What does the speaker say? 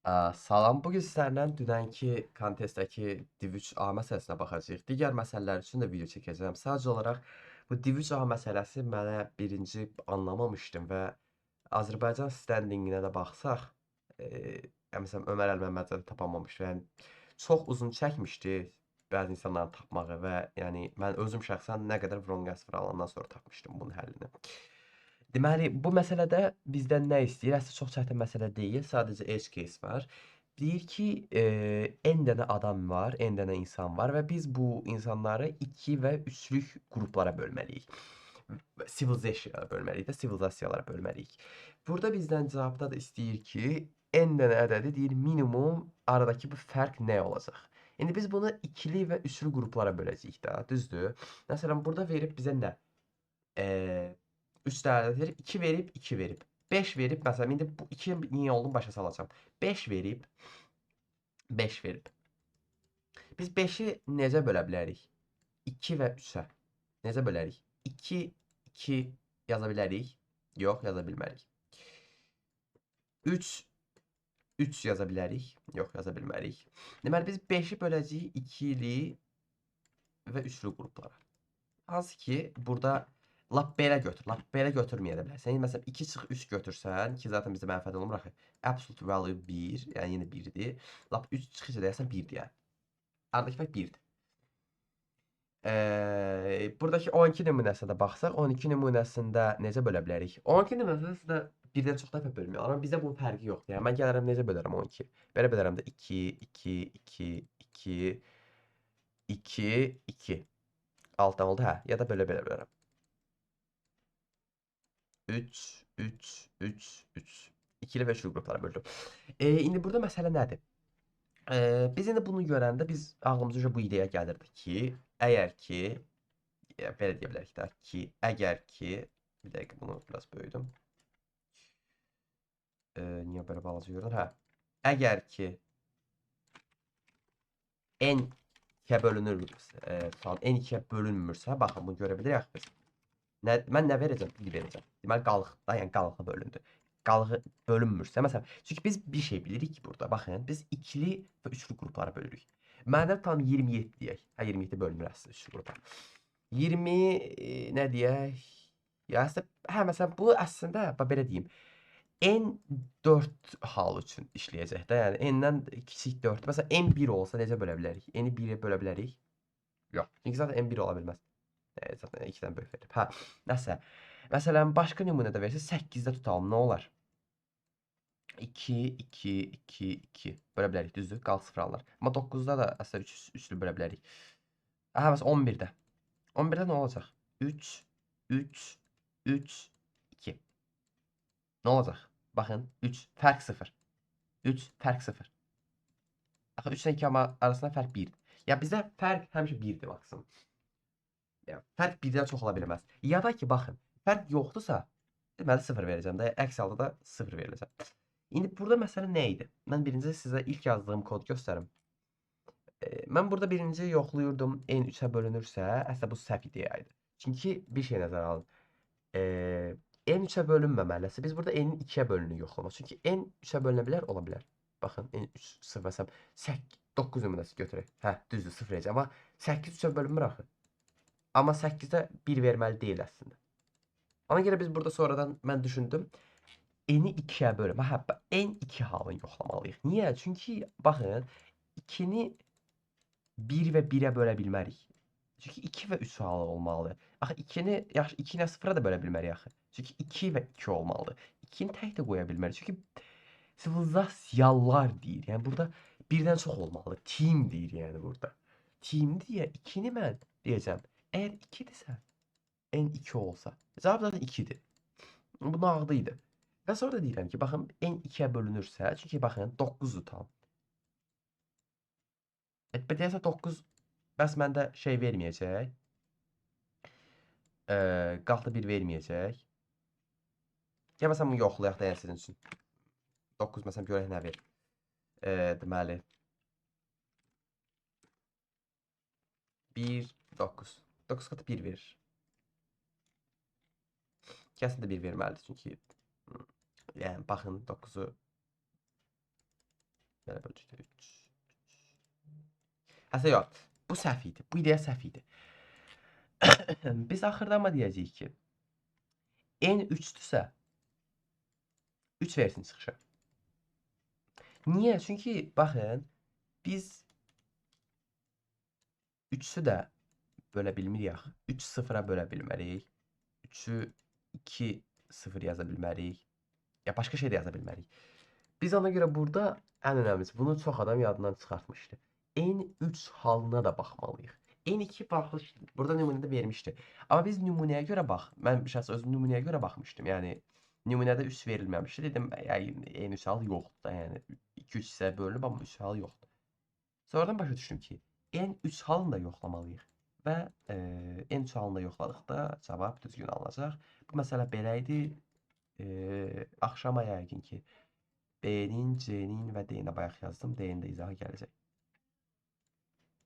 Salam, bugün sizlərlə dünənki kontestdəki Div3A məsələsinə baxacağıq. Digər məsələlər üçün də video çəkəcəm. Sadəcə olaraq bu Div3A məsələsi mənə birinci anlamamışdım və Azərbaycan standinginə də baxsaq, məsələn Ömər Əlməmmədzadə tapamamışdı. Yəni çox uzun çəkmişdi bəzi insanların tapmağı və yəni mən özüm şəxsən nə qədər Wrongensfer alandan sonra tapmışdım bunun həllini. Deməli, bu məsələdə bizdən nə istəyir? Əslində çox çətin məsələ deyil, sadəcə edge case var. Deyir ki, n dənə adam var, n dənə insan var və biz bu insanları 2 və 3lük qruplara bölməliyik. Civilization-a bölməliyik də, sivilizasiyalara bölməliyik. Burada bizdən cavabda da istəyir ki, n dənə ədədi deyir minimum aradakı bu fərq nə olacaq? İndi biz bunu ikili və üçlü qruplara böləcəyik də, düzdür? Məsələn, burada verib bizə nə? 3 dənə verib, 2 verib, 2 verib. 5 verib, məsələn, indi bu 2 niyə olduğunu başa salacağam. 5 verib, 5 verib. Biz 5-i necə bölə bilərik? 2 və 3-ə. Necə bölərik? 2, 2 yaza bilərik? Yox, yaza bilmərik. 3, 3 yaza bilərik? Yox, yaza bilmərik. Deməli, biz 5-i böləcəyik ikili və üçlü qruplara. Hansı ki, burada lap belə götür, lap belə götürməyə də bilərsən. Məsələn, 2 çıx 3 götürsən, ki, zaten bizdə mənfəət olmur axı. Absolute value 1, yəni yenə 1-dir. Lap 3 çıxınca deyəsən 1-dir yəni. Aradakı fərq 1-dir. Buradakı 12 nümunəsinə də baxsaq, 12 nümunəsində necə bölə bilərik? 12 nümunəsində birdən çox dəfə bölmüyor. Amma bizdə bunun fərqi yoxdur. Yəni mən gələrəm necə bölərəm 12? Belə bölərəm də 2, 2, 2, 2, 2, 2. Altdan oldu, hə. Ya da belə bölərəm. 3, 3, 3, 3. İkili və üçlü qruplara böldüm. İndi burada məsələ nədir? Biz indi bunu görəndə biz ağlımıza bu ideya gəlirdi ki, əgər ki, belə deyə bilərik də ki, əgər ki, bir dəqiqə bunu biraz böyüdüm. Niyə belə balaca görünür? Hə. Əgər ki n 2-yə bölünürsə, n 2-yə bölünmürsə, baxın bunu görə bilirik biz. Mən nə verəcəm? 1 verəcəm. Deməli qalıqda, yəni qalığa bölündü. Qalığı bölünmürsə, məsələn, çünki biz bir şey bilirik ki, burada baxın, biz ikili və üçlü qruplara bölürük. Məndə tam 27 deyək. Hə, 27 bölünür əslində üçlü qrupa. 20 nə deyək? Ya əslində, hə, məsələn, bu əslində belə deyim. N4 hal üçün işləyəcək də. Yəni n-dən kiçik 4. Məsələn, n1 olsa necə bölə bilərik? N-i 1-ə bölə bilərik? Yox. Çünki zaten n1 ola bilməz. Zaten 2-dən böyük verib. Hə, nəsə. Məsələn, başqa nümunədə versə 8-də tutalım, nə olar? 2, 2, 2, 2. Bölə bilərik, düzdür? Qal sıfırlar. Amma 9-da da əslində 3-lü bölə bilərik. Hə, məsələn, 11-də. 11-də nə olacaq? 3, 3, 3, 2. Nə olacaq? Baxın, 3, fərq 0. 3, fərq 0. Axı 3 ilə 2 arasında fərq 1-dir. Ya bizdə fərq həmişə 1-dir maksimum. Ya, fərq 1-dən çox ola bilməz. Ya da ki, baxın, fərq yoxdursa, deməli 0 verəcəm də, əks halda da 0 veriləcək. İndi burada məsələ nə idi? Mən birinci sizə ilk yazdığım kodu göstərim. Mən burada birinci yoxluyordum, n 3-ə bölünürsə, əslində bu səhv ideya idi. Çünki bir şey nəzərə alın. N 3-ə bölünməməlisə, biz burada n-in 2-yə bölünür yoxlamaq. Çünki n 3-ə bölünə bilər, ola bilər. Baxın, n 3 0 məsələn 8 9 nümunəsi götürək. Hə, düzdür, 0 verəcək. Amma 8 3-ə bölünmür axı. Amma 8-də 1 verməli deyil əslində. Ona görə biz burada sonradan mən düşündüm, n-i 2-yə bölüm. Hə, n 2 halını yoxlamalıyıq. Niyə? Çünki baxın, 2-ni 1 və 1-ə bölə bilmərik. Çünki 2 və 3 halı olmalıdır. Axı 2-ni, yaxşı 2 ilə 0-a da bölə bilmərik axı. Çünki 2 və 2 olmalıdır. 2-ni tək də qoya bilmərik. Çünki sivilizasiyalar deyir. Yəni burada birdən çox olmalı. Team deyir yəni burada. Team deyə 2-ni mən deyəcəm. Əgər 2-dirsə, n 2 olsa. Cavab zaten 2-dir. Bu nağdı idi. Və sonra da deyirəm ki, baxın n 2-yə bölünürsə, çünki baxın 9-dur tam. Deyəsə 9 bəs məndə şey verməyəcək. Qalxdı 1 verməyəcək. Ya məsələn bunu yoxlayaq da yəni sizin üçün. 9 məsələn görək nə verir. Deməli 1, 9. 9 qatı 1 verir. Kəsin də 1 verməlidir çünki yəni baxın 9-u Belə böləcəkdə 3. Həsə yox. Bu səhv idi. Bu ideya səhv idi. Biz axırda amma deyəcəyik ki, n 3-dürsə 3 versin çıxışı. Niyə? Çünki baxın, biz 3-ü də bölə bilmirik axı. 3 0-a bölə bilmərik. 3-ü 2 0 yaza bilmərik. Ya başqa şey də yaza bilmərik. Biz ona görə burada ən önəmlisi bunu çox adam yadından çıxartmışdı. N3 halına da baxmalıyıq. N2 farklı burada nümunədə vermişdi. Amma biz nümunəyə görə mən şəxsən özüm nümunəyə görə baxmışdım. Yəni nümunədə 3 verilməmişdi. Dedim, yəni N3 hal yoxdur da, yəni 2-3 hissəyə bölünüb amma 3 hal yoxdur. Sonradan başa düşdüm ki, N3 halını da yoxlamalıyıq və N3 halını da yoxladıqda cavab düzgün alınacaq. Bu məsələ belə idi. Axşama yəqin ki B-nin, C-nin və D-nə bayaq yazdım. D-nin də izahı gələcək.